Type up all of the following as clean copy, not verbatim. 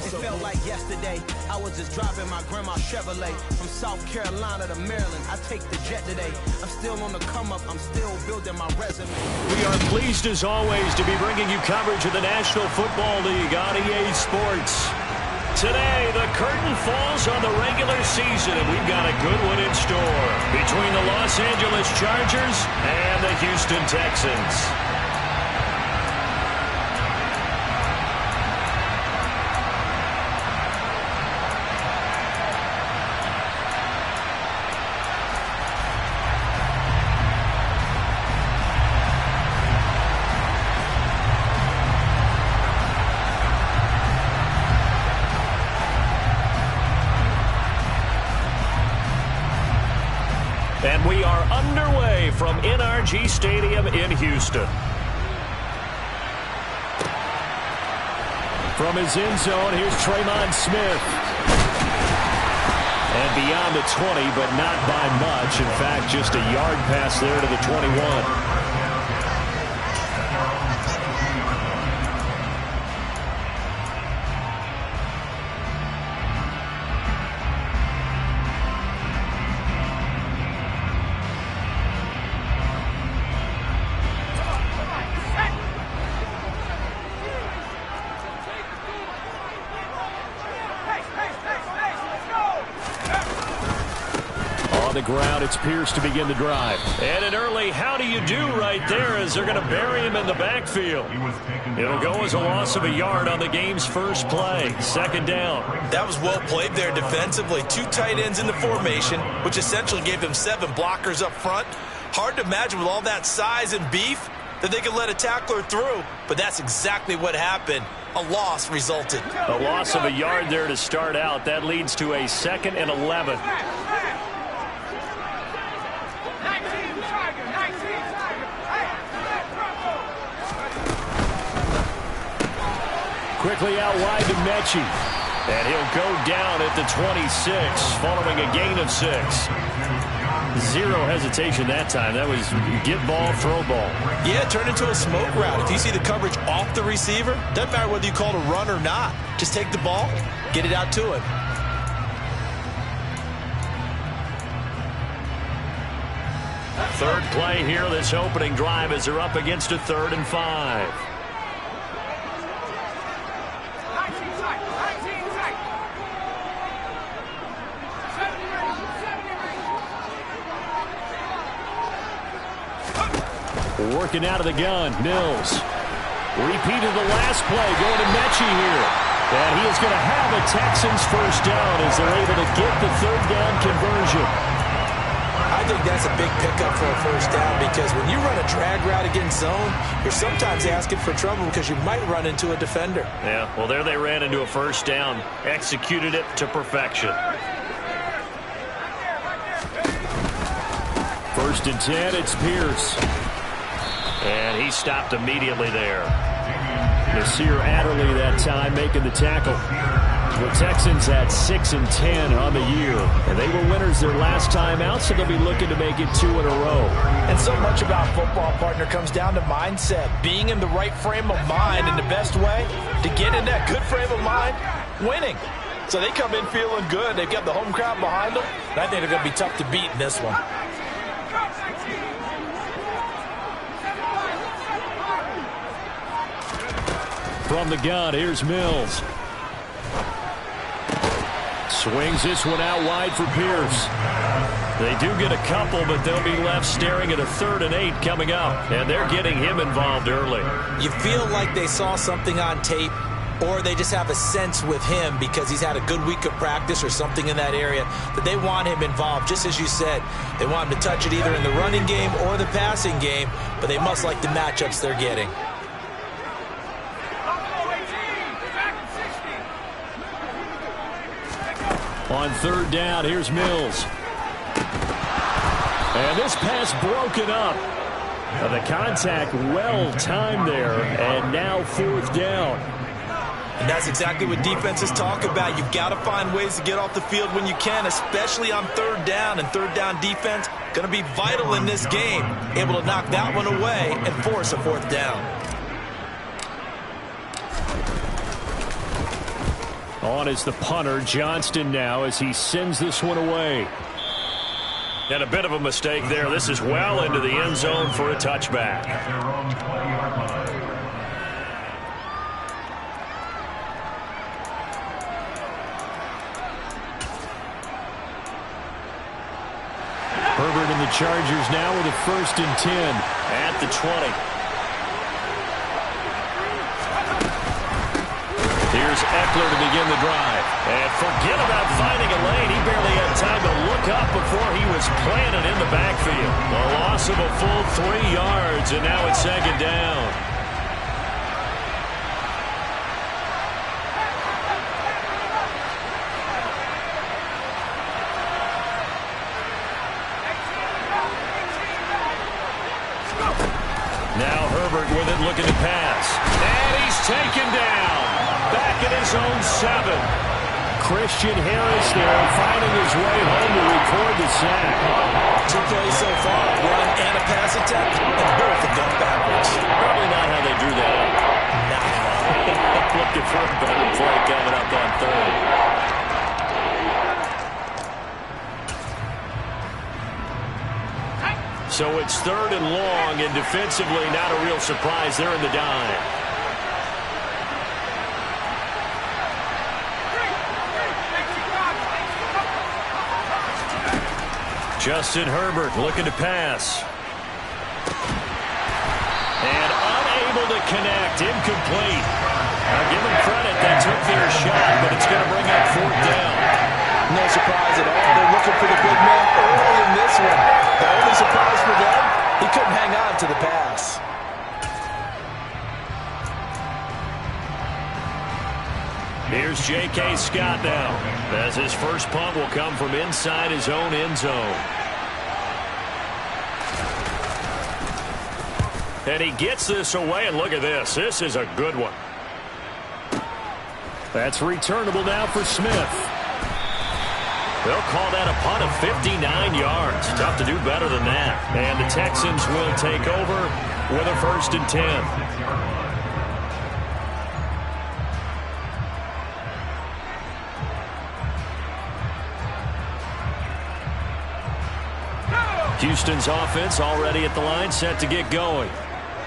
It felt like yesterday. I was just driving my grandma's Chevrolet from South Carolina to Maryland. I take the jet today. I'm still on the come up. I'm still building my resume. We are pleased as always to be bringing you coverage of the National Football League on EA Sports. Today, the curtain falls on the regular season, and we've got a good one in store between the Los Angeles Chargers and the Houston Texans. And we are underway from NRG Stadium in Houston. From his end zone, here's Tremon Smith. And beyond the 20, but not by much. In fact, just a yard pass there to the 21. The ground, it's Pierce to begin the drive. And an early how do you do right there as they're going to bury him in the backfield. It'll go as a loss of a yard on the game's first play. Second down. That was well played there defensively. Two tight ends in the formation, which essentially gave them 7 blockers up front. Hard to imagine with all that size and beef that they could let a tackler through, but that's exactly what happened. A loss resulted. A loss of a yard there to start out. That leads to a 2nd and 11. Quickly out wide to Mechie. And he'll go down at the 26 following a gain of 6. Zero hesitation that time. That was get ball, throw ball. Yeah, turn into a smoke route. If you see the coverage off the receiver, doesn't matter whether you call it a run or not. Just take the ball, get it out to him. Third play here, this opening drive as they're up against a 3rd and 5. Working out of the gun, Mills. Repeated the last play, going to Mechie here. And he is going to have a Texans first down as they're able to get the 3rd down conversion. I think that's a big pickup for a first down because when you run a drag route against zone, you're sometimes asking for trouble because you might run into a defender. Yeah, well, there they ran into a first down. Executed it to perfection. 1st and 10, it's Pierce. And he stopped immediately there. Nasir Adderley that time making the tackle. The Texans had 6 and 10 on the year. And they were winners their last time out, so they'll be looking to make it 2 in a row. And so much about football, partner, comes down to mindset. Being in the right frame of mind, and the best way to get in that good frame of mind, winning. So they come in feeling good. They've got the home crowd behind them. And I think they're going to be tough to beat in this one. From the gun, here's Mills. Swings this one out wide for Pierce. They do get a couple, but they'll be left staring at a 3rd and 8 coming up. And they're getting him involved early. You feel like they saw something on tape, or they just have a sense with him because he's had a good week of practice or something in that area that they want him involved. Just as you said, they want him to touch it either in the running game or the passing game, but they must like the matchups they're getting. On 3rd down, here's Mills. And this pass broken up. The contact well timed there, and now 4th down. And that's exactly what defenses talk about. You've got to find ways to get off the field when you can, especially on 3rd down. And 3rd down defense going to be vital in this game, able to knock that one away and force a 4th down. On is the punter, Johnston, now as he sends this one away. And a bit of a mistake there. This is well into the end zone for a touchback. Herbert and the Chargers now with a 1st and 10 at the 20. Here's Eckler to begin the drive. And forget about finding a lane. He barely had time to look up before he was planted in the backfield. A loss of a full 3 yards, and now it's 2nd down. Now Herbert with it, looking to pass. And he's taken down. Back at his own 7. Christian Harris there finding his way home to record the sack. 2 plays so far, run and a pass attempt, and both have gone backwards. Probably not how they drew that up. Not at all. Looking for a better play coming up on 3rd. So it's 3rd and long, and defensively not a real surprise. They're in the dime. Justin Herbert looking to pass. And unable to connect. Incomplete. Now give them credit. They took their shot, but it's going to bring up 4th down. No surprise at all. They're looking for the big man early in this one. The only surprise for them, he couldn't hang on to the pass. Here's J.K. Scott now, as his first punt will come from inside his own end zone. And he gets this away, and look at this. This is a good one. That's returnable now for Smith. They'll call that a punt of 59 yards. Tough to do better than that. And the Texans will take over with a 1st and 10. Houston's offense already at the line, set to get going.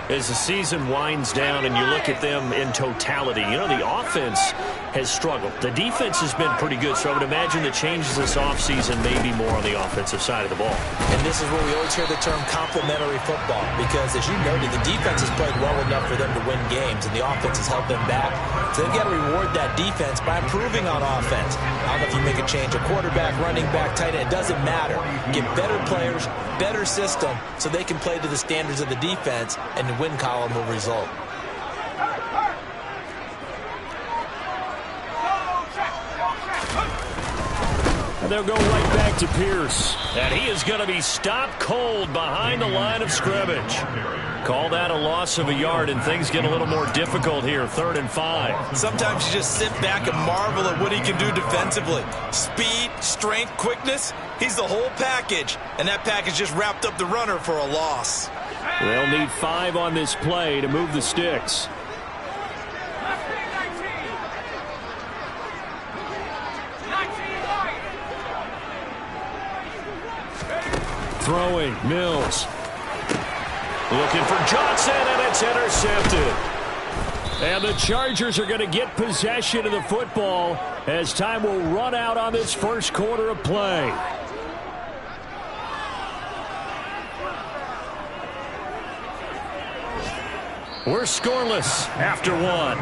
As the season winds down and you look at them in totality, you know, the offense has struggled. The defense has been pretty good, so I would imagine the changes this offseason may be more on the offensive side of the ball. And this is where we always hear the term complementary football, because as you noted, the defense has played well enough for them to win games, and the offense has held them back. So they've got to reward that defense by improving on offense. I don't know if you make a change, a quarterback, running back, tight end, it doesn't matter. Get better players, better system, so they can play to the standards of the defense, and the win column will result. And they'll go right back to Pierce. And he is going to be stopped cold behind the line of scrimmage. Call that a loss of a yard, and things get a little more difficult here, 3rd and 5. Sometimes you just sit back and marvel at what he can do defensively. Speed, strength, quickness, he's the whole package. And that package just wrapped up the runner for a loss. They'll need 5 on this play to move the sticks. Throwing, Mills. Looking for Johnson, and it's intercepted. And the Chargers are going to get possession of the football as time will run out on this first quarter of play. We're scoreless after 1.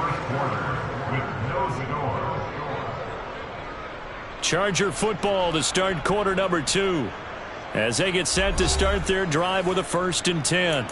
Charger football to start quarter number 2. As they get set to start their drive with a 1st and 10.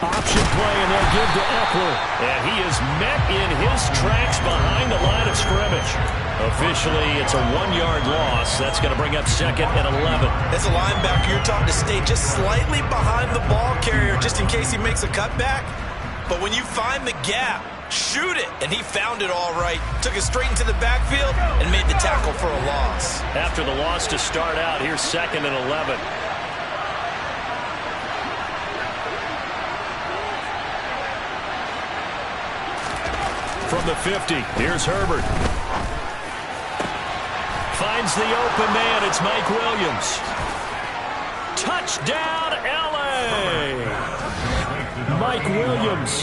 Option play, and they'll give to Eckler. And he is met in his tracks behind the line of scrimmage. Officially, it's a 1-yard loss. That's going to bring up 2nd and 11. As a linebacker, you're taught to stay just slightly behind the ball carrier just in case he makes a cutback. But when you find the gap, shoot it. And he found it all right. Took it straight into the backfield and made the tackle for a loss. After the loss to start out, here's 2nd and 11. From the 50, here's Herbert. Finds the open man. It's Mike Williams. Touchdown, L.A. Mike Williams,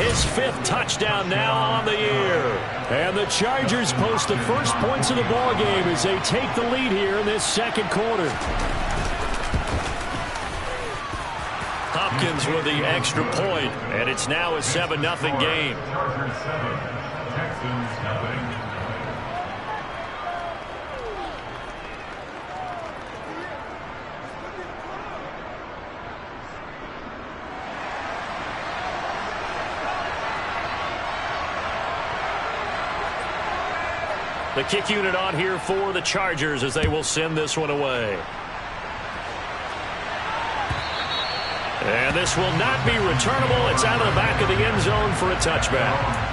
his 5th touchdown now on the year. And the Chargers post the first points of the ball game as they take the lead here in this 2nd quarter. Hopkins with the extra point, and it's now a 7-0 game. The kick unit on here for the Chargers as they will send this one away. And this will not be returnable. It's out of the back of the end zone for a touchback.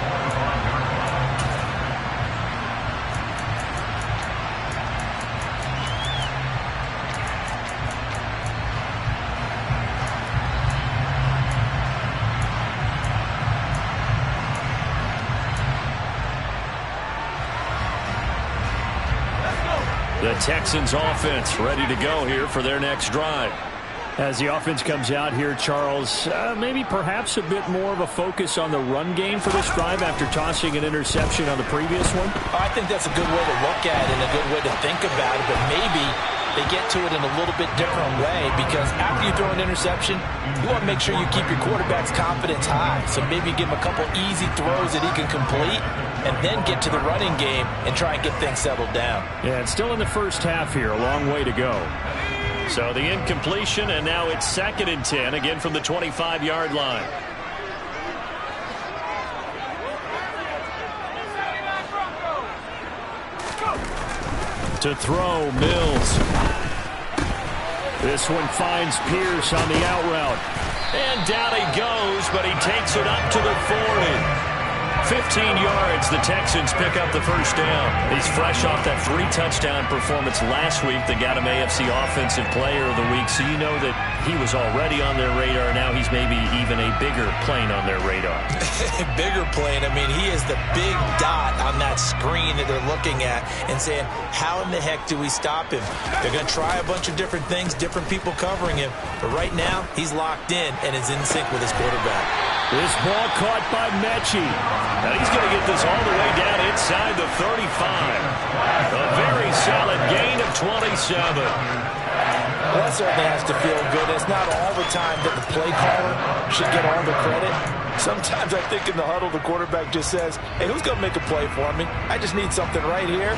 The Texans offense ready to go here for their next drive. As the offense comes out here, Charles, maybe perhaps a bit more of a focus on the run game for this drive after tossing an interception on the previous one? I think that's a good way to look at it and a good way to think about it, but maybe they get to it in a little bit different way, because after you throw an interception, you want to make sure you keep your quarterback's confidence high. So maybe give him a couple easy throws that he can complete and then get to the running game and try and get things settled down. Yeah, it's still in the first half here. A long way to go. So the incompletion, and now it's 2nd and 10, again from the 25-yard line. To throw, Mills. This one finds Pierce on the out route. And down he goes, but he takes it up to the 40. 15 yards, the Texans pick up the first down. He's fresh off that 3-touchdown performance last week that got him AFC Offensive Player of the Week, so you know that he was already on their radar. Now he's maybe even a bigger plane on their radar. Bigger plane. I mean, he is the big dot on that screen that they're looking at and saying, how in the heck do we stop him? They're going to try a bunch of different things, different people covering him, but right now he's locked in and is in sync with his quarterback. This ball caught by Mechie. Now he's going to get this all the way down inside the 35. A very solid gain of 27. Well, that certainly has to feel good. It's not all the time that the play caller should get all the credit. Sometimes I think in the huddle the quarterback just says, hey, who's going to make a play for me? I just need something right here.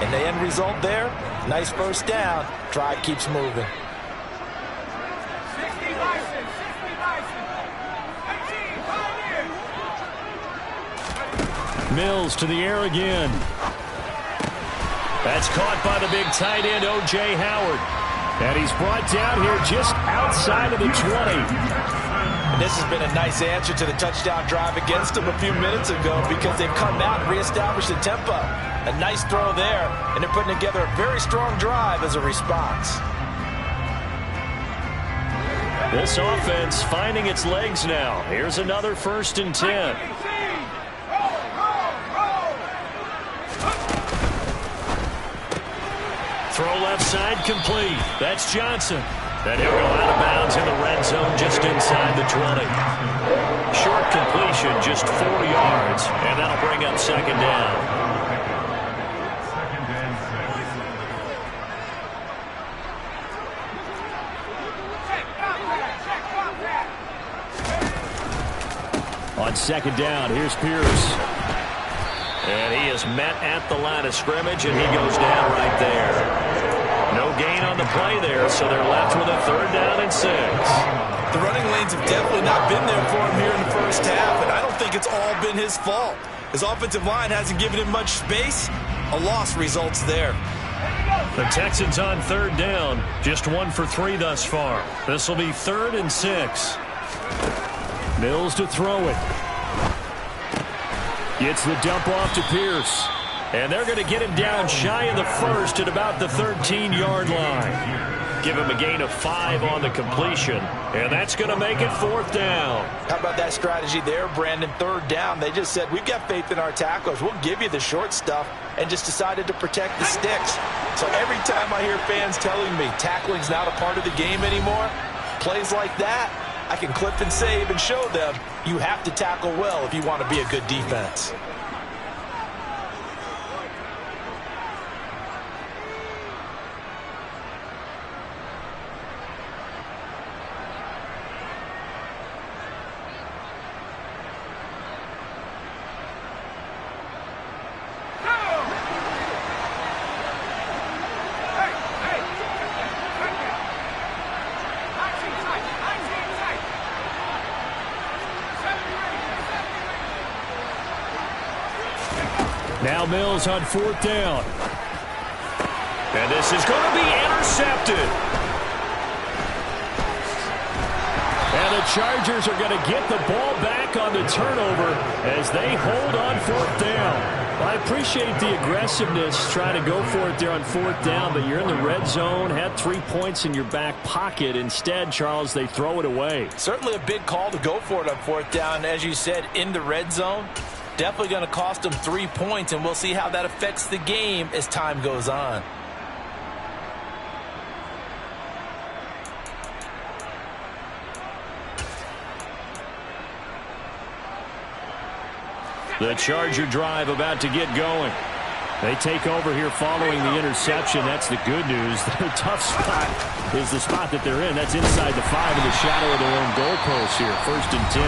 And the end result there, nice first down. Drive keeps moving. Mills to the air again. That's caught by the big tight end, O.J. Howard. And he's brought down here just outside of the 20. And this has been a nice answer to the touchdown drive against them a few minutes ago, because they've come out and reestablished the tempo. A nice throw there, and they're putting together a very strong drive as a response. This offense finding its legs now. Here's another 1st and 10. Throw left side complete. That's Johnson. And he'll go out of bounds in the red zone just inside the 20. Short completion, just 4 yards, and that'll bring up 2nd down. On 2nd down, here's Pierce. And he is met at the line of scrimmage, and he goes down right there. No gain on the play there, so they're left with a 3rd down and 6. The running lanes have definitely not been there for him here in the first half, and I don't think it's all been his fault. His offensive line hasn't given him much space. A loss results there. The Texans on 3rd down, just 1 for 3 thus far. This will be 3rd and 6. Mills to throw it. Gets the dump off to Pierce. And they're going to get him down shy of the first at about the 13-yard line. Give him a gain of 5 on the completion. And that's going to make it 4th down. How about that strategy there, Brandon? 3rd down. They just said, we've got faith in our tacklers. We'll give you the short stuff, and just decided to protect the sticks. So every time I hear fans telling me tackling's not a part of the game anymore, plays like that, I can clip and save and show them you have to tackle well if you want to be a good defense. Now Mills on 4th down. And this is going to be intercepted. And the Chargers are going to get the ball back on the turnover as they hold on 4th down. Well, I appreciate the aggressiveness trying to go for it there on 4th down, but you're in the red zone, had 3 points in your back pocket. Instead, Charles, they throw it away. Certainly a big call to go for it on 4th down. As you said, in the red zone. Definitely going to cost them 3 points, and we'll see how that affects the game as time goes on. The Charger drive about to get going. They take over here following the interception. That's the good news. Their tough spot is the spot that they're in. That's inside the 5 in the shadow of their own goalpost here. 1st and 10.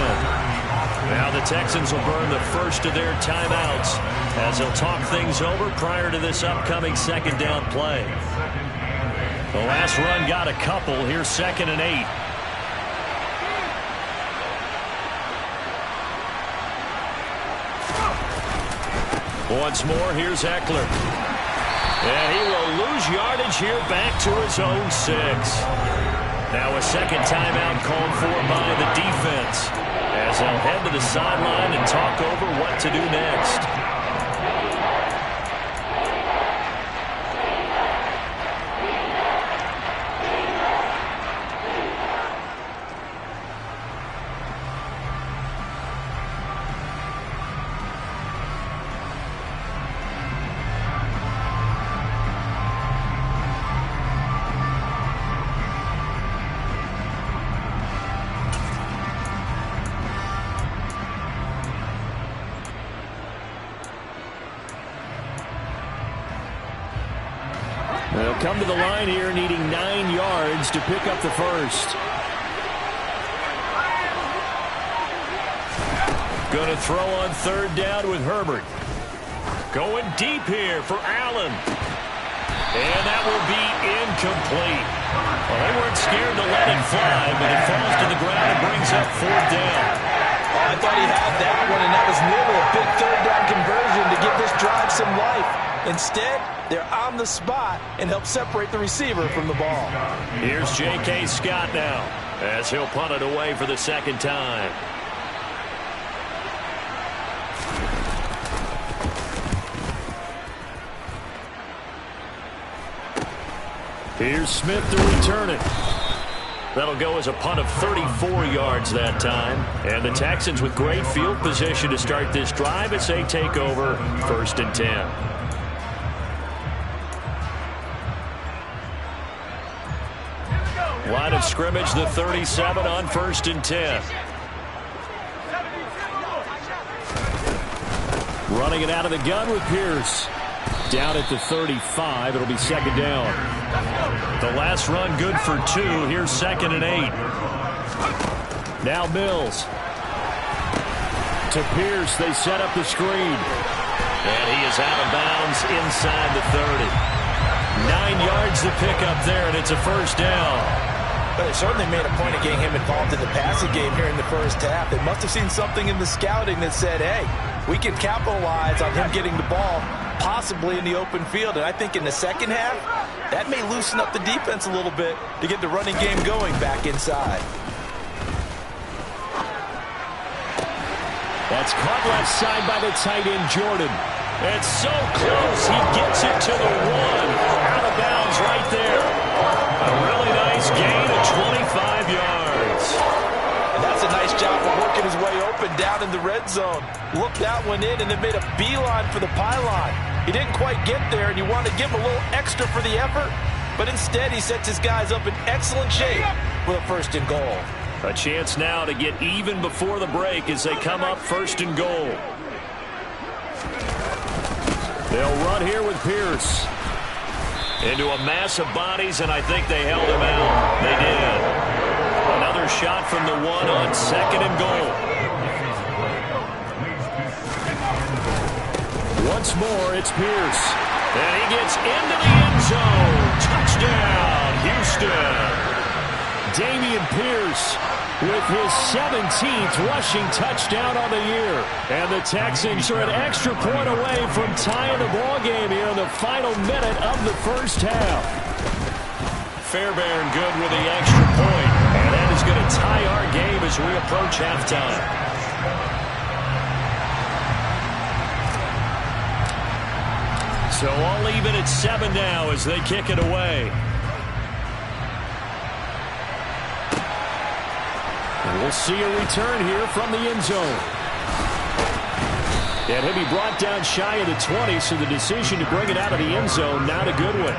Now the Texans will burn the first of their timeouts as they'll talk things over prior to this upcoming 2nd down play. The last run got a couple. Here's 2nd and 8. Once more, here's Eckler. And he will lose yardage here back to his own 6. Now a 2nd timeout called for by the defense, as they'll head to the sideline and talk over what to do next. They'll come to the line here needing 9 yards to pick up the first. Going to throw on 3rd down with Herbert. Going deep here for Allen. And that will be incomplete. Well, they weren't scared to let it fly, but it falls to the ground and brings up 4th down. Oh, I thought he had that one, and that was nearly a big 3rd down conversion to give this drive some life. Instead, they're on the spot and help separate the receiver from the ball. Here's J.K. Scott now as he'll punt it away for the 2nd time. Here's Smith to return it. That'll go as a punt of 34 yards that time. And the Texans with great field position to start this drive as they take over 1st and 10. Line of scrimmage, the 37 on 1st and 10. Running it out of the gun with Pierce. Down at the 35. It'll be 2nd down. The last run good for 2. Here's 2nd and 8. Now Mills. To Pierce. They set up the screen. And he is out of bounds inside the 30. 9 yards to pick up there, and it's a 1st down. But they certainly made a point of getting him involved in the passing game here in the 1st half. They must have seen something in the scouting that said, hey, we can capitalize on him getting the ball, possibly in the open field. And I think in the 2nd half, that may loosen up the defense a little bit to get the running game going back inside. That's caught left side by the tight end, Jordan. It's so close. He gets it to the 1. Out of bounds right there. A really nice gain of 25 yards. And that's a nice job of working his way open down in the red zone. Looked that one in and then made a beeline for the pylon. He didn't quite get there, and you want to give him a little extra for the effort. But instead, he sets his guys up in excellent shape with a 1st and goal. A chance now to get even before the break as they come up 1st and goal. They'll run here with Pierce. Into a mass of bodies, and I think they held him out. They did. Another shot from the 1 on 2nd and goal. Once more, it's Pierce. And he gets into the end zone. Touchdown, Houston. Dameon Pierce with his 17th rushing touchdown on the year. And the Texans are an extra point away from tying the ball game here in the final minute of the 1st half. Fairbairn good with the extra point. And that is going to tie our game as we approach halftime. So all even at 7 now as they kick it away. And we'll see a return here from the end zone. And he'll be brought down shy of the 20, so the decision to bring it out of the end zone, not a good one.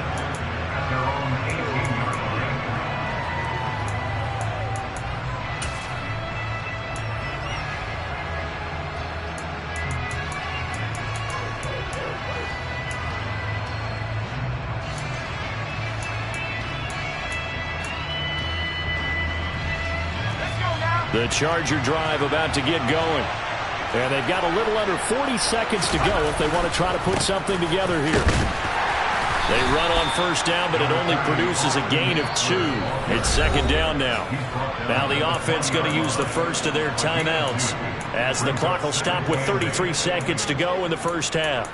The Charger drive about to get going. And they've got a little under 40 seconds to go if they want to try to put something together here. They run on 1st down, but it only produces a gain of 2. It's 2nd down now. Now the offense going to use the first of their timeouts as the clock will stop with 33 seconds to go in the 1st half.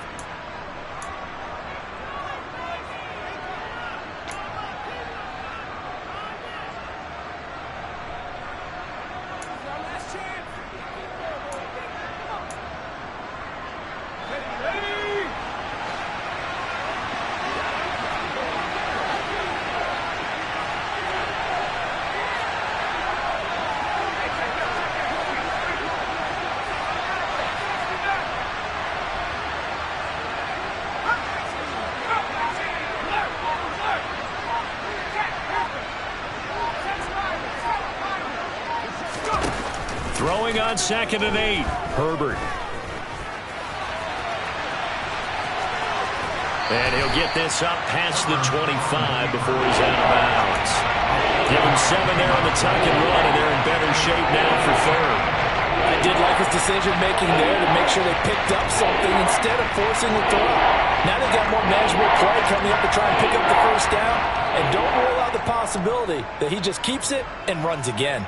Throwing on 2nd and 8. Herbert. And he'll get this up past the 25 before he's out of bounds. Give him 7 there on the tuck and run, and they're in better shape now for 3rd. I did like his decision-making there to make sure they picked up something instead of forcing the throw. Now they've got more manageable play coming up to try and pick up the 1st down. And don't rule out the possibility that he just keeps it and runs again.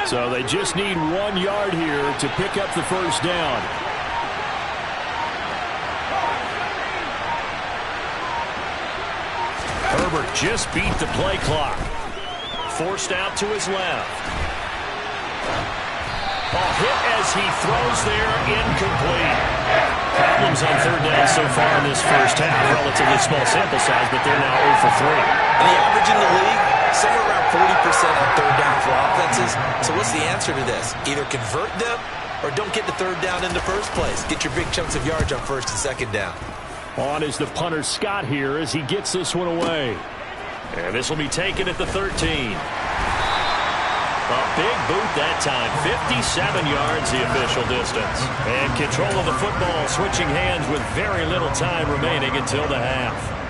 So they just need 1 yard here to pick up the 1st down. Herbert just beat the play clock. Forced out to his left. Ball hit as he throws there, incomplete. Problems on 3rd down so far in this 1st half. Relatively small sample size, but they're now 0 for 3. And the average in the league, somewhere around 40% on 3rd down for offenses. So what's the answer to this? Either convert them or don't get the 3rd down in the first place. Get your big chunks of yards on 1st and 2nd down. On is the punter Scott here as he gets this one away. And this will be taken at the 13. A big boot that time. 57 yards the official distance. And control of the football switching hands with very little time remaining until the half.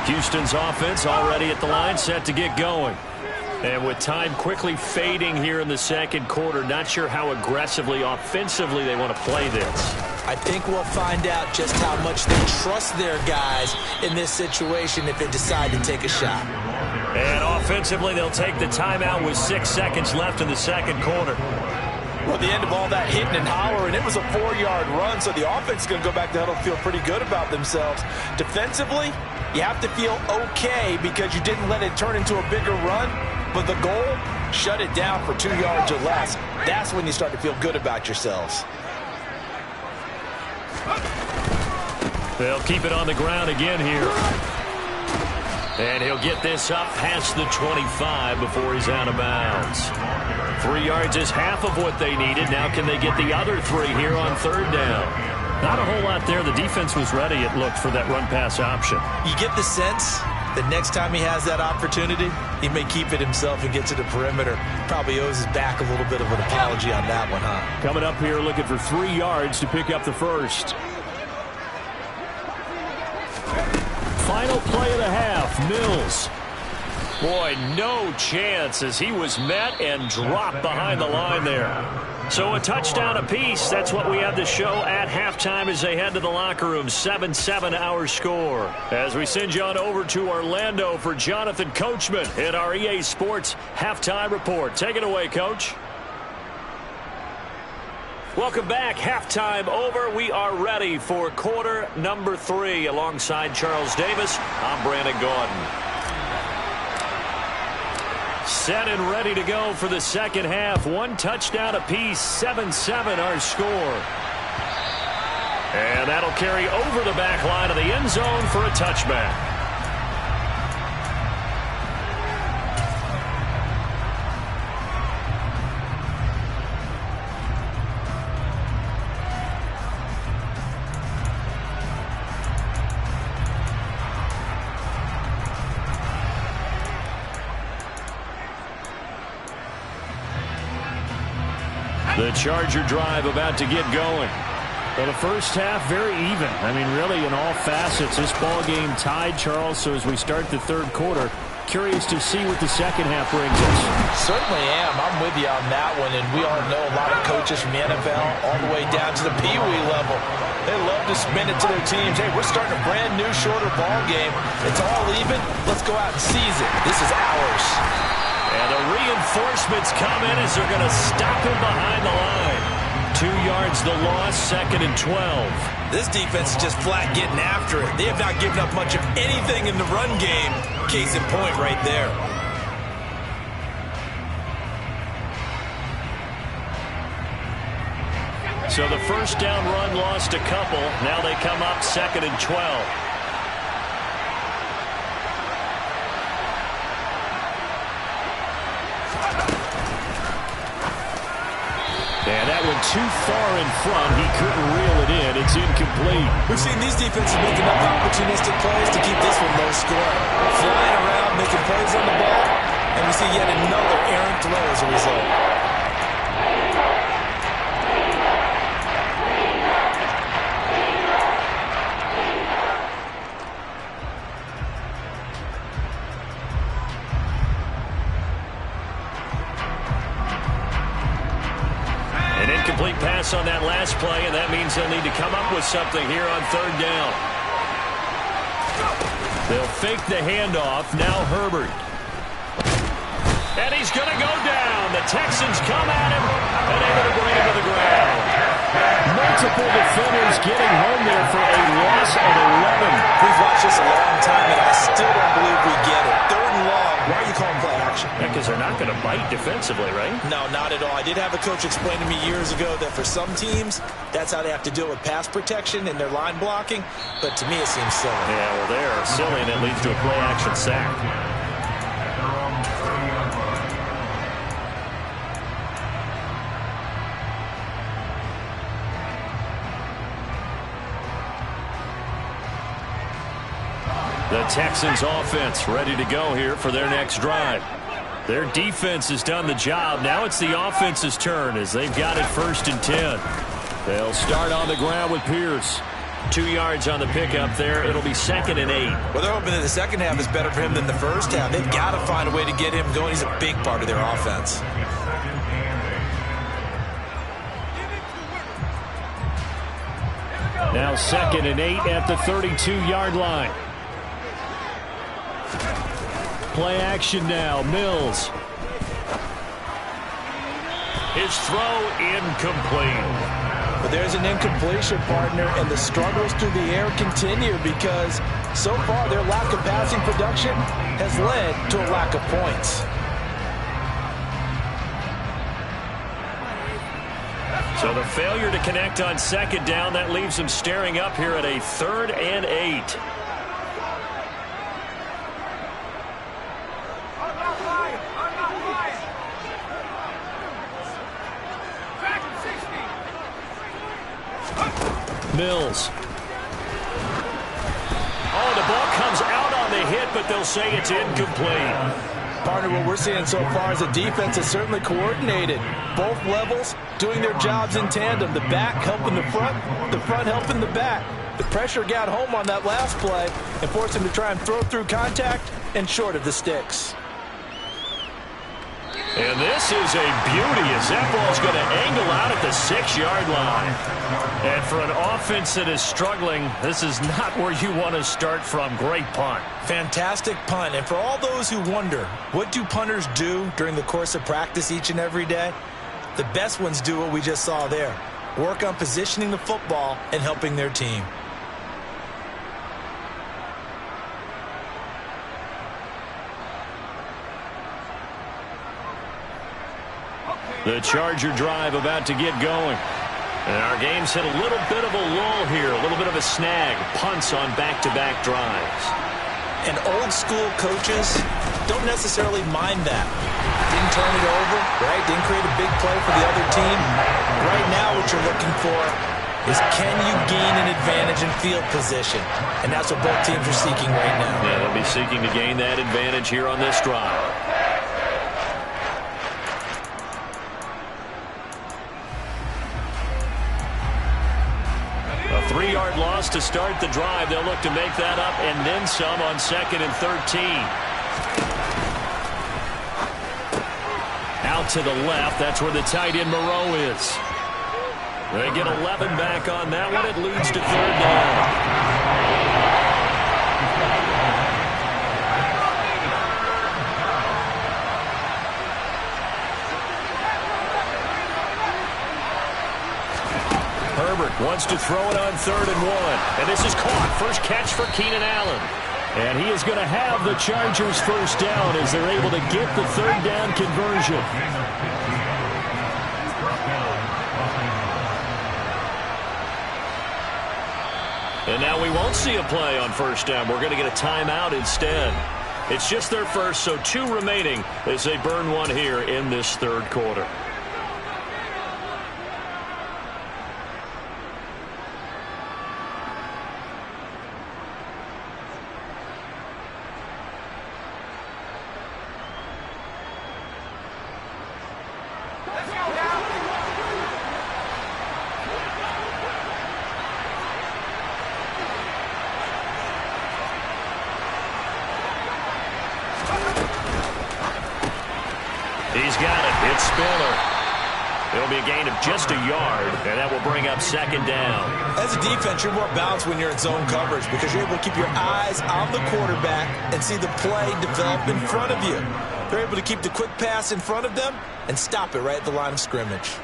Houston's offense already at the line, set to get going. And with time quickly fading here in the 2nd quarter, not sure how aggressively, offensively they want to play this. I think we'll find out just how much they trust their guys in this situation if they decide to take a shot. And offensively, they'll take the timeout with 6 seconds left in the second quarter. Well, the end of all that hitting and hollering, it was a 4-yard run, so the offense is going to go back to huddle, feel pretty good about themselves. Defensively, you have to feel okay because you didn't let it turn into a bigger run, but the goal, shut it down for 2 yards or less. That's when you start to feel good about yourselves. They'll keep it on the ground again here. And he'll get this up past the 25 before he's out of bounds. 3 yards is half of what they needed. Now can they get the other 3 here on third down? Not a whole lot there. The defense was ready, it looked, for that run-pass option. You get the sense that next time he has that opportunity, he may keep it himself and get to the perimeter. Probably owes his back a little bit of an apology on that one, huh? Coming up here looking for 3 yards to pick up the first. Final play of the half, Mills. Boy, no chance as he was met and dropped behind the line there. So a touchdown apiece. That's what we have to show at halftime as they head to the locker room. 7-7 our score. As we send you on over to Orlando for Jonathan Coachman in our EA Sports Halftime Report. Take it away, Coach. Welcome back. Halftime over. We are ready for quarter number 3. Alongside Charles Davis, I'm Brandon Gaudin. Set and ready to go for the second half. 1 touchdown apiece. 7-7 our score. And that'll carry over the back line of the end zone for a touchback. The Charger drive about to get going. Well, the first half, very even. I mean, really, in all facets, this ball game tied, Charles. So as we start the third quarter, curious to see what the second half brings us. Certainly am. I'm with you on that one. And we all know a lot of coaches from the NFL all the way down to the Pee Wee level. They love to spin it to their teams. Hey, we're starting a brand new, shorter ball game. It's all even. Let's go out and seize it. This is ours. And the reinforcements come in as they're going to stop him behind the line. 2 yards the loss, 2nd and 12. This defense is just flat getting after it. They have not given up much of anything in the run game. Case in point right there. So the first down run lost a couple. Now they come up 2nd and 12. And that one too far in front. He couldn't reel it in. It's incomplete. We've seen these defenses make enough opportunistic plays to keep this one low scoring. Flying around, making plays on the ball, and we see yet another errant throw as a result. Incomplete pass on that last play, and that means they'll need to come up with something here on third down. They'll fake the handoff. Now Herbert. And he's going to go down. The Texans come at him and able to bring him to the ground. Multiple defenders getting home there for a loss of 11. We've watched this a long time, and I still don't believe we get it. Third and long. Why are you calling play action? Yeah, because they're not going to bite defensively, right? No, not at all. I did have a coach explain to me years ago that for some teams, that's how they have to deal with pass protection and their line blocking. But to me, it seems silly. Yeah, well, they're silly, and it leads to a play action sack. The Texans offense ready to go here for their next drive. Their defense has done the job. Now it's the offense's turn as they've got it 1st and 10. They'll start on the ground with Pierce. 2 yards on the pickup there. It'll be 2nd and 8. Well, they're hoping that the second half is better for him than the first half. They've got to find a way to get him going. He's a big part of their offense. Now 2nd and 8 at the 32-yard line. Play action now. Mills. His throw incomplete. But there's an incompletion, partner, and the struggles through the air continue because so far their lack of passing production has led to a lack of points. So the failure to connect on second down, that leaves them staring up here at a 3rd and 8. Mills. Oh, the ball comes out on the hit, but they'll say it's incomplete. Partner, what we're seeing so far is the defense is certainly coordinated. Both levels doing their jobs in tandem. The back helping the front helping the back. The pressure got home on that last play and forced him to try and throw through contact and short of the sticks. And this is a beauty as that ball's going to angle out at the 6-yard line. And for an offense that is struggling, this is not where you want to start from. Great punt. Fantastic punt. And for all those who wonder, what do punters do during the course of practice each and every day? The best ones do what we just saw there. Work on positioning the football and helping their team. The Charger drive about to get going. And our game's hit a little bit of a lull here, a little bit of a snag. Punts on back-to-back drives. And old-school coaches don't necessarily mind that. Didn't turn it over, right? Didn't create a big play for the other team. Right now what you're looking for is can you gain an advantage in field position? And that's what both teams are seeking right now. Yeah, they'll be seeking to gain that advantage here on this drive. A 3-yard loss to start the drive. They'll look to make that up and then some on 2nd and 13. Out to the left. That's where the tight end Moreau is. They get 11 back on that one. It leads to 3rd down. Herbert wants to throw it on 3rd and 1. And this is caught. First catch for Keenan Allen. And he is going to have the Chargers first down as they're able to get the 3rd down conversion. And now we won't see a play on first down. We're going to get a timeout instead. It's just their first, so 2 remaining as they burn one here in this 3rd quarter. He's got it. It's Spiller. It'll be a gain of just a yard, and that will bring up 2nd down. As a defense, you're more balanced when you're in zone coverage because you're able to keep your eyes on the quarterback and see the play develop in front of you. They're able to keep the quick pass in front of them and stop it right at the line of scrimmage.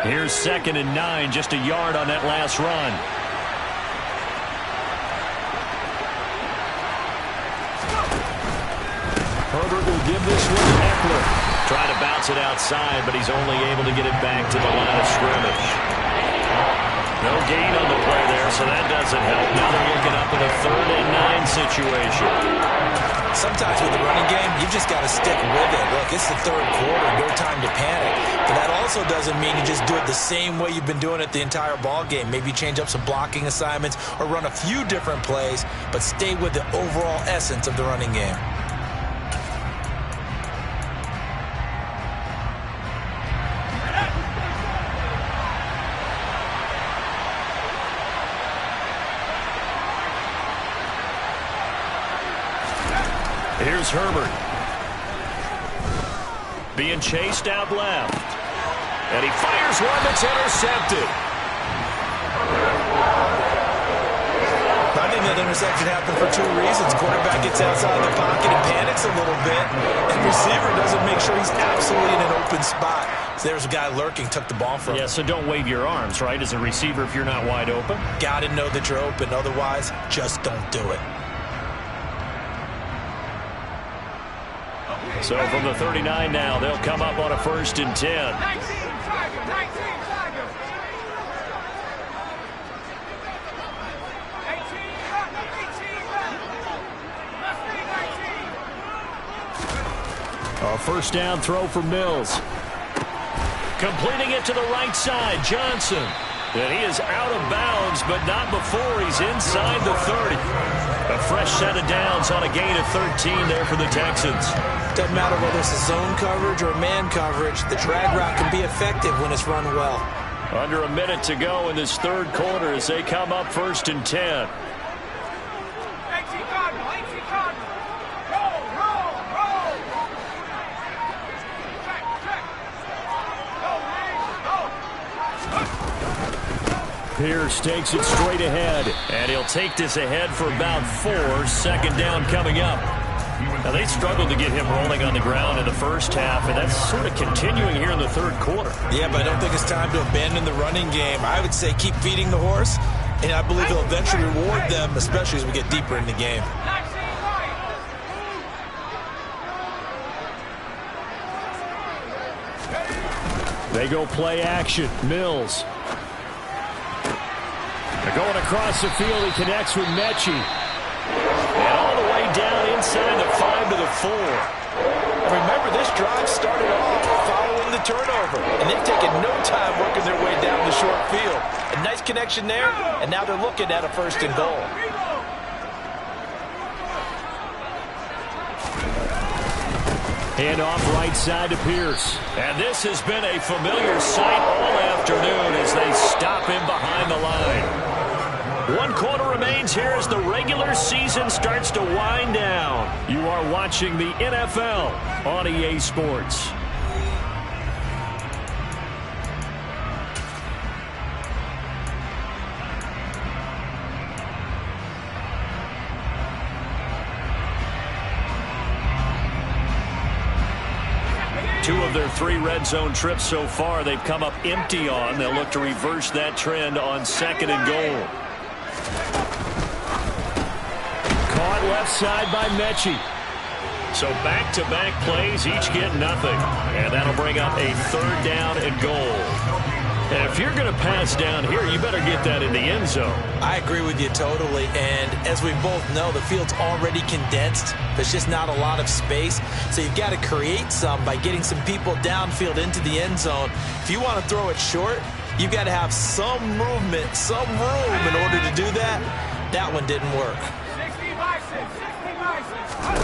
Here's 2nd and 9, just a yard on that last run. Herbert will give this one to Eckler. Trying to bounce it outside, but he's only able to get it back to the line of scrimmage. No gain on the play there, so that doesn't help. Now they're looking up in a 3rd and 9 situation. Sometimes with the running game, you've just got to stick with it. Look, it's the 3rd quarter, no time to panic. But that also doesn't mean you just do it the same way you've been doing it the entire ball game. Maybe change up some blocking assignments or run a few different plays, but stay with the overall essence of the running game. Here's Herbert. Being chased out left. And he fires one that's intercepted. that interception happened for two reasons. Quarterback gets outside of the pocket and panics a little bit, and receiver doesn't make sure he's absolutely in an open spot. So there's a guy lurking, took the ball from him. Yeah, so don't wave your arms, right, as a receiver if you're not wide open. Got to know that you're open. Otherwise, just don't do it. So from the 39 now, they'll come up on a 1st and 10. A 1st down throw for Mills. Completing it to the right side, Johnson. And he is out of bounds, but not before he's inside the 30. A fresh set of downs on a gain of 13 there for the Texans. Doesn't matter whether it's a zone coverage or man coverage, the drag route can be effective when it's run well. Under a minute to go in this 3rd quarter as they come up 1st and 10. Pierce takes it straight ahead, and he'll take this ahead for about 4. 2nd down coming up. Now, they struggled to get him rolling on the ground in the first half, and that's sort of continuing here in the 3rd quarter. Yeah, but I don't think it's time to abandon the running game. I would say keep feeding the horse, and I believe he'll eventually reward them, especially as we get deeper in the game. They go play action. Mills. They're going across the field. He connects with Mechie. And all the way down inside the 5 to the 4. And remember, this drive started off following the turnover, and they've taken no time working their way down the short field. A nice connection there, and now they're looking at a 1st and goal. Hand off right side to Pierce. And this has been a familiar sight all afternoon as they stop him behind the line. 1 quarter remains here as the regular season starts to wind down. You are watching the NFL on EA Sports. Two of their 3 red zone trips so far they've come up empty on. They'll look to reverse that trend on 2nd and goal. Caught left side by Mechie. So back-to-back plays, each get nothing. And that'll bring up a 3rd down and goal. And if you're going to pass down here, you better get that in the end zone. I agree with you totally. And as we both know, the field's already condensed. There's just not a lot of space. So you've got to create some by getting some people downfield into the end zone. If you want to throw it short, you've got to have some movement, some room in order to do that. That one didn't work.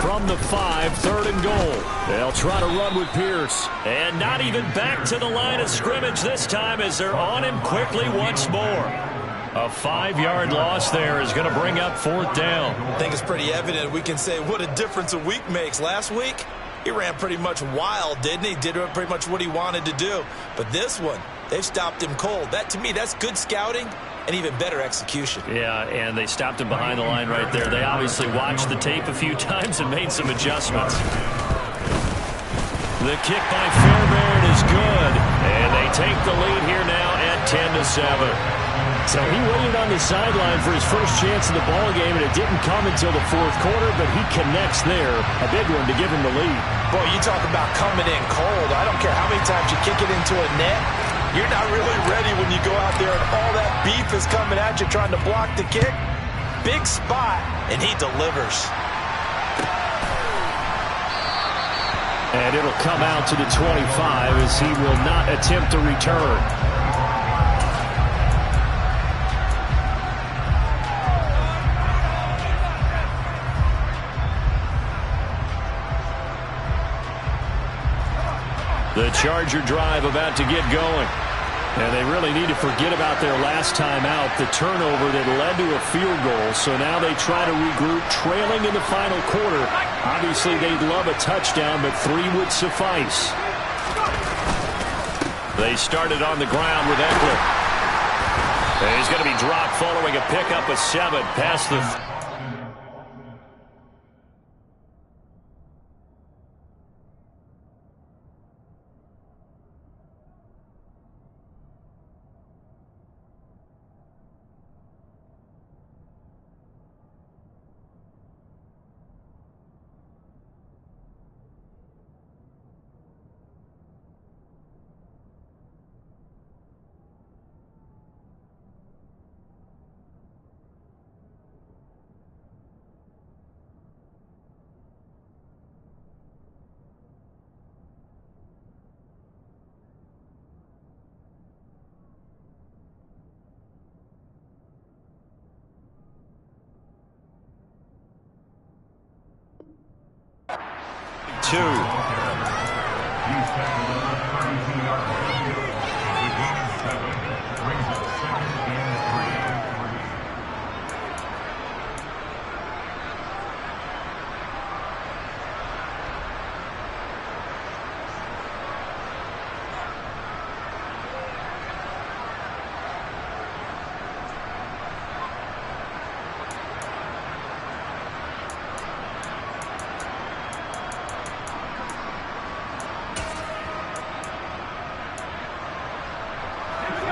From the 5, 3rd and goal. They'll try to run with Pierce. And not even back to the line of scrimmage this time as they're on him quickly once more. A 5-yard loss there is going to bring up 4th down. I think it's pretty evident. We can say what a difference a week makes. Last week, he ran pretty much wild, didn't he? Did pretty much what he wanted to do. But this one, they've stopped him cold. That, to me, that's good scouting and even better execution. Yeah, and they stopped him behind the line right there. They obviously watched the tape a few times and made some adjustments. The kick by Fairbairn is good, and they take the lead here now at 10-7. So he waited on the sideline for his first chance in the ball game, and it didn't come until the 4th quarter, but he connects there, a big one to give him the lead. Boy, you talk about coming in cold. I don't care how many times you kick it into a net. You're not really ready when you go out there and all that beef is coming at you trying to block the kick. Big spot, and he delivers. And it'll come out to the 25 as he will not attempt to return. The Charger drive about to get going. And they really need to forget about their last time out, the turnover that led to a field goal. So now they try to regroup, trailing in the final quarter. Obviously, they'd love a touchdown, but 3 would suffice. They started on the ground with Eckler. And he's going to be dropped following a pickup of 7 past the 2.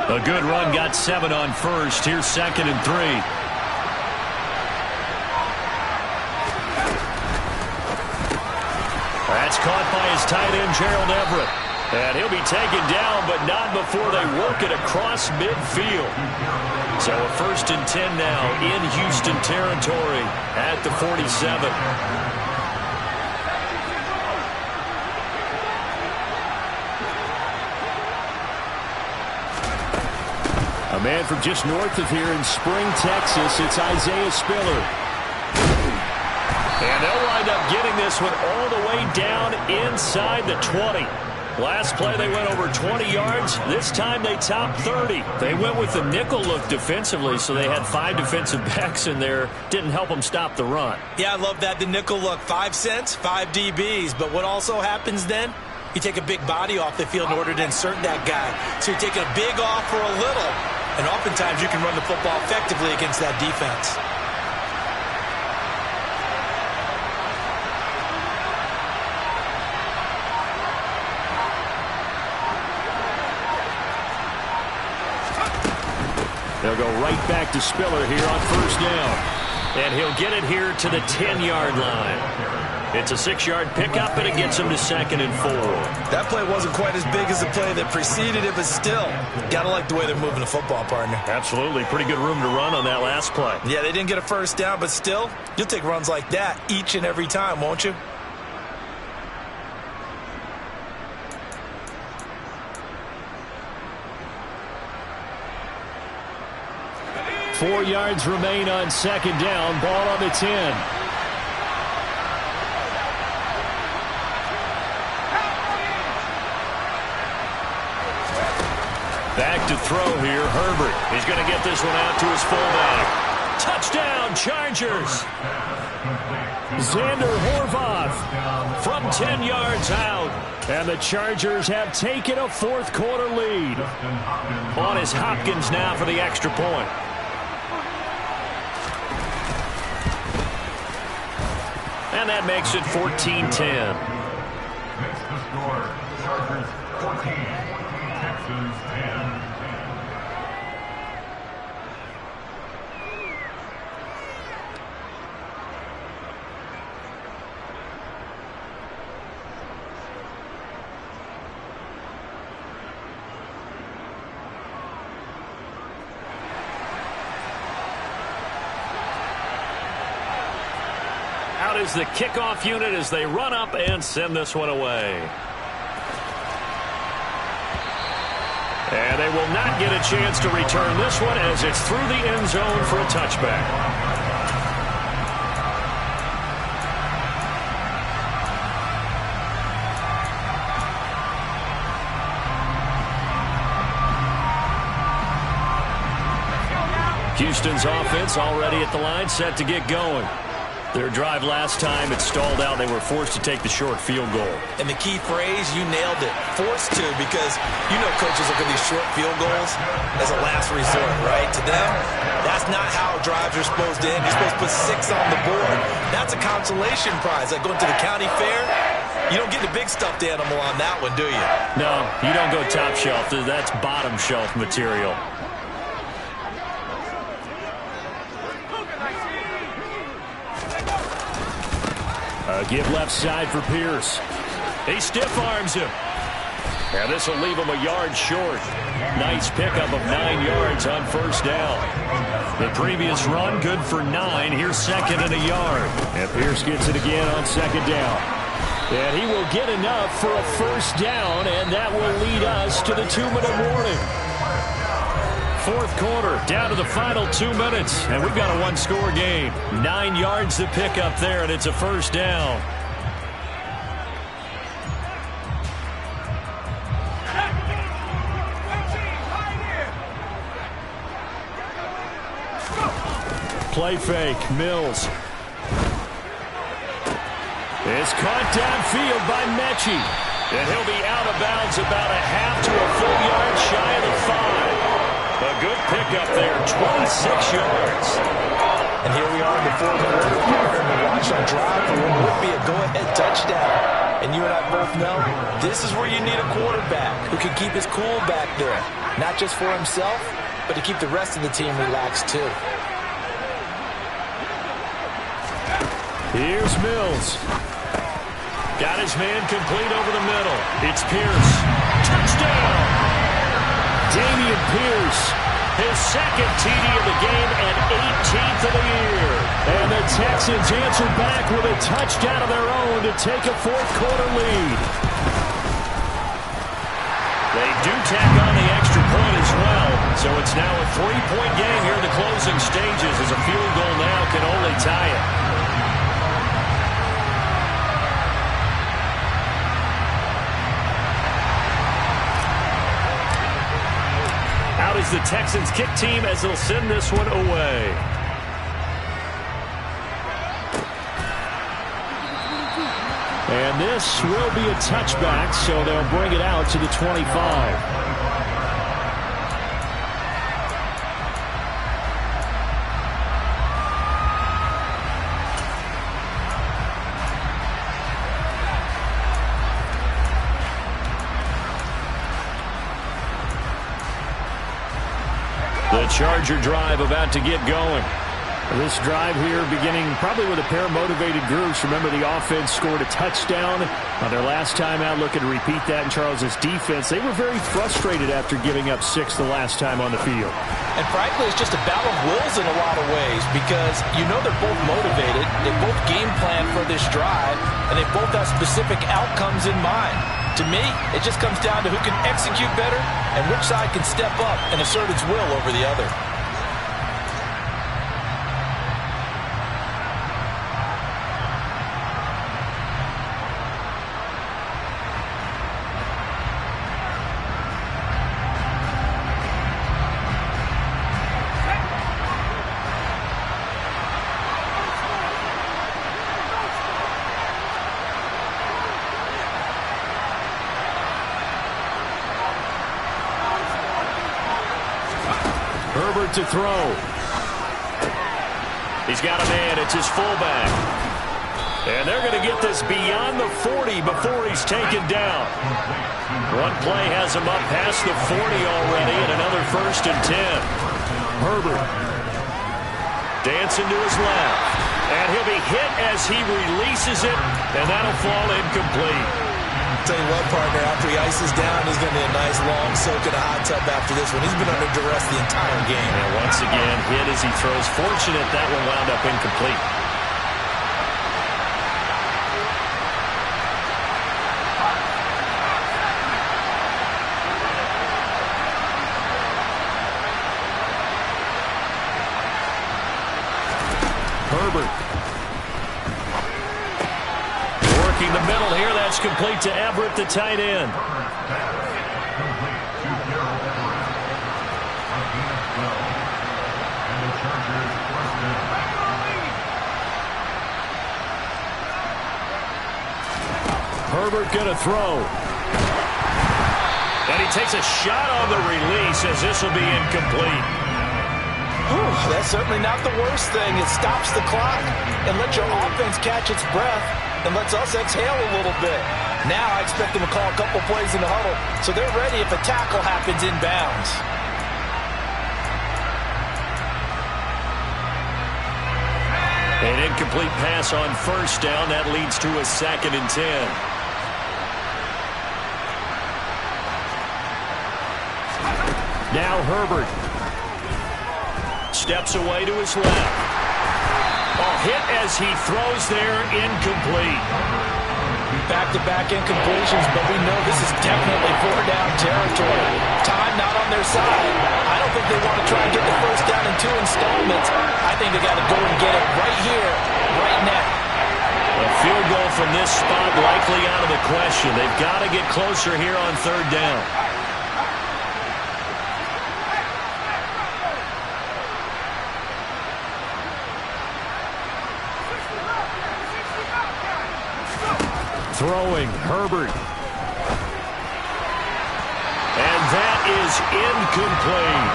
A good run, got 7 on first. Here's 2nd and 3. That's caught by his tight end, Gerald Everett. And he'll be taken down, but not before they work it across midfield. So a 1st and 10 now in Houston territory at the 47. A man from just north of here in Spring, Texas, it's Isaiah Spiller. And they'll wind up getting this one all the way down inside the 20. Last play they went over 20 yards. This time they topped 30. They went with the nickel look defensively, so they had 5 defensive backs in there. Didn't help them stop the run. Yeah, I love that, the nickel look. 5 cents, 5 DBs. But what also happens then? You take a big body off the field in order to insert that guy. So you're taking a big off for a little. And oftentimes you can run the football effectively against that defense. They'll go right back to Spiller here on 1st down. And he'll get it here to the 10-yard line. It's a 6-yard pickup, and it gets him to 2nd and 4. That play wasn't quite as big as the play that preceded it, but still, gotta like the way they're moving the football, partner. Absolutely. Pretty good room to run on that last play. Yeah, they didn't get a 1st down, but still, you'll take runs like that each and every time, won't you? Four yards remain on 2nd down. Ball on the 10. Back to throw here, Herbert. He's going to get this one out to his fullback. Touchdown, Chargers. Xander Horvath from 10 yards out. And the Chargers have taken a 4th quarter lead. On is Hopkins now for the extra point. And that makes it 14-10. That's the score. Chargers 14, Texans 10. Out is the kickoff unit as they run up and send this one away. And they will not get a chance to return this one as it's through the end zone for a touchback. Houston's offense already at the line, set to get going. Their drive last time, it stalled out. They were forced to take the short field goal. And the key phrase, you nailed it. Forced to, because you know coaches look at these short field goals as a last resort, right? To them, that's not how drives are supposed to end. You're supposed to put 6 on the board. That's a consolation prize. Like going to the county fair, you don't get the big stuffed animal on that one, do you? No, you don't go top shelf. That's bottom shelf material. Give left side for Pierce. He stiff arms him. And this will leave him a yard short. Nice pickup of 9 yards on 1st down. The previous run, good for 9. Here's 2nd and a yard. And Pierce gets it again on 2nd down. And he will get enough for a 1st down, and that will lead us to the 2-minute warning. 4th quarter, down to the final 2 minutes, and we've got a 1-score game. 9 yards to pick up there, and it's a 1st down. play fake. Mills. It's caught downfield by Mechie. And he'll be out of bounds about a half to a full yard shy of the 5. A good pickup there, 26 yards. And here we are in the fourth quarter, and we're watching a drive for what would be a go-ahead touchdown. And you and I both know this is where you need a quarterback who can keep his cool back there. Not just for himself, but to keep the rest of the team relaxed too. Here's Mills. Got his man complete over the middle. It's Pierce. Touchdown! Damian Pierce, his second TD of the game and 18th of the year. And the Texans answer back with a touchdown of their own to take a fourth quarter lead. They do tack on the extra point as well. So it's now a 3-point game here in the closing stages as a field goal now can only tie it. Out is the Texans kick team as they'll send this one away. And this will be a touchback, so they'll bring it out to the 25. The Charger drive about to get going. This drive here beginning probably with a pair of motivated groups. Remember, the offense scored a touchdown on their last time out. Looking to repeat that in Charles's defense. They were very frustrated after giving up 6 the last time on the field. And frankly, it's just a battle of wills in a lot of ways because you know they're both motivated. They both game plan for this drive, and they both have specific outcomes in mind. To me, it just comes down to who can execute better and which side can step up and assert its will over the other. Herbert to throw. He's got a man. It's his fullback. And they're going to get this beyond the 40 before he's taken down. One play has him up past the 40 already, and another 1st and 10. Herbert dancing to his left. And he'll be hit as he releases it, and that'll fall incomplete. Tell you what, partner, after he ices down, he's going to be a nice long soak in a hot tub after this one. He's been under duress the entire game. And once again, hit as he throws. Fortunate that one wound up incomplete. Herbert. Working the middle here. That's complete to Everett, the tight end. Herbert gonna throw. And he takes a shot on the release as this will be incomplete. Whew, that's certainly not the worst thing. It stops the clock and lets your offense catch its breath and lets us exhale a little bit. Now I expect them to call a couple plays in the huddle so they're ready if a tackle happens inbounds. An incomplete pass on 1st down. That leads to a 2nd and 10. Now Herbert steps away to his left. Hit as he throws there, incomplete. Back-to-back incompletions, but we know this is definitely 4-down territory. Time not on their side. I don't think they want to try and get the 1st down in 2 installments. I think they got to go and get it right here, right now. A field goal from this spot likely out of the question. They've got to get closer here on 3rd down. Throwing, Herbert. And that is incomplete.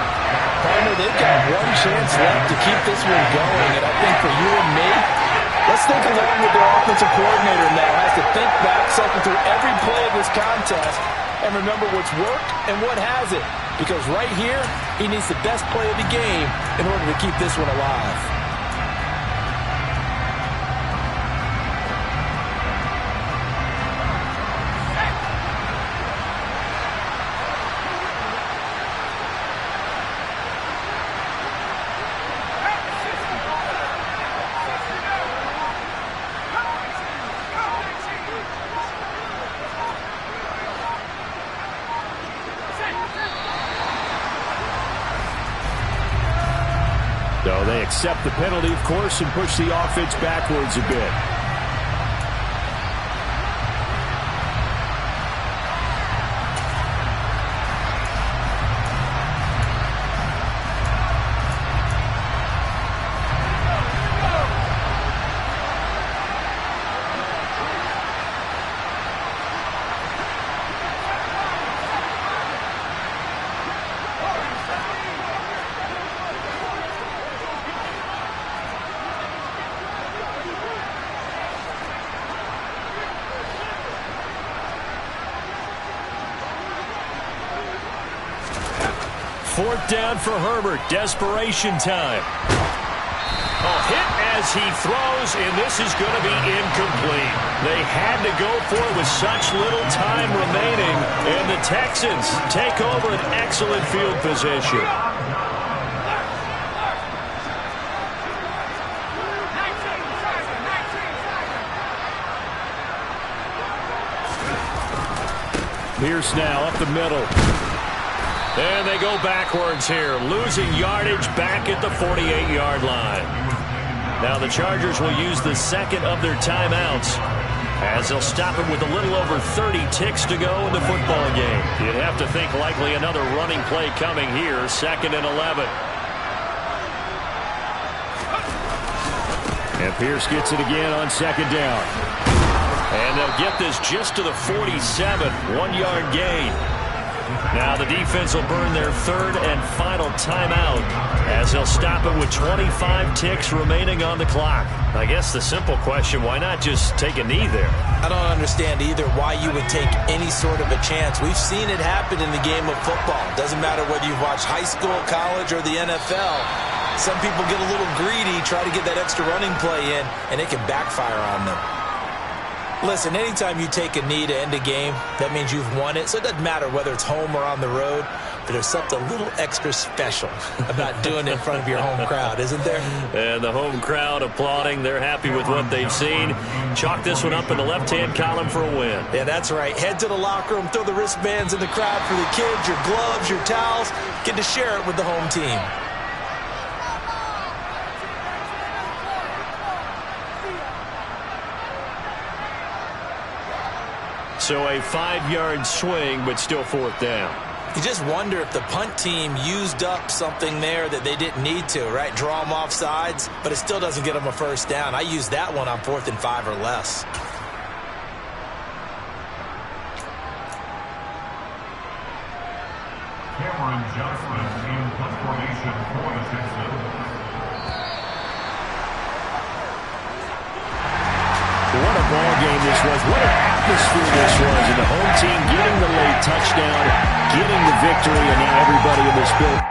Partner, they've got one chance left to keep this one going, and I think for you and me, let's think along with their offensive coordinator now. Has to think back, cycle through every play of this contest, and remember what's worked and what hasn't. Because right here, he needs the best play of the game in order to keep this one alive. So they accept the penalty, of course, and push the offense backwards a bit. Fourth down for Herbert. Desperation time. A hit as he throws, and this is going to be incomplete. They had to go for it with such little time remaining, and the Texans take over an excellent field position. Pierce now up the middle. And they go backwards here, losing yardage back at the 48-yard line. Now the Chargers will use the second of their timeouts as they'll stop it with a little over 30 ticks to go in the football game. You'd have to think likely another running play coming here, 2nd and 11. And Pierce gets it again on 2nd down. And they'll get this just to the 47, 1-yard gain. Now the defense will burn their 3rd and final timeout as they'll stop it with 25 ticks remaining on the clock. I guess the simple question, why not just take a knee there? I don't understand either why you would take any sort of a chance. We've seen it happen in the game of football. Doesn't matter whether you've watched high school, college, or the NFL. Some people get a little greedy, try to get that extra running play in, and it can backfire on them. Listen, anytime you take a knee to end a game, that means you've won it. So it doesn't matter whether it's home or on the road, but there's something a little extra special about doing it in front of your home crowd, isn't there? And the home crowd applauding. They're happy with what they've seen. Chalk this one up in the left-hand column for a win. Yeah, that's right. Head to the locker room, throw the wristbands in the crowd for the kids, your gloves, your towels. Get to share it with the home team. So a 5-yard swing, but still 4th down. You just wonder if the punt team used up something there that they didn't need to, right? Draw them off sides, but it still doesn't get them a 1st down. I used that one on 4th and 5 or less. Cameron Johnson in punt formation for the Texans. What a ball game this was. What an atmosphere this was. And the home team getting the late touchdown, getting the victory, and now everybody in this building.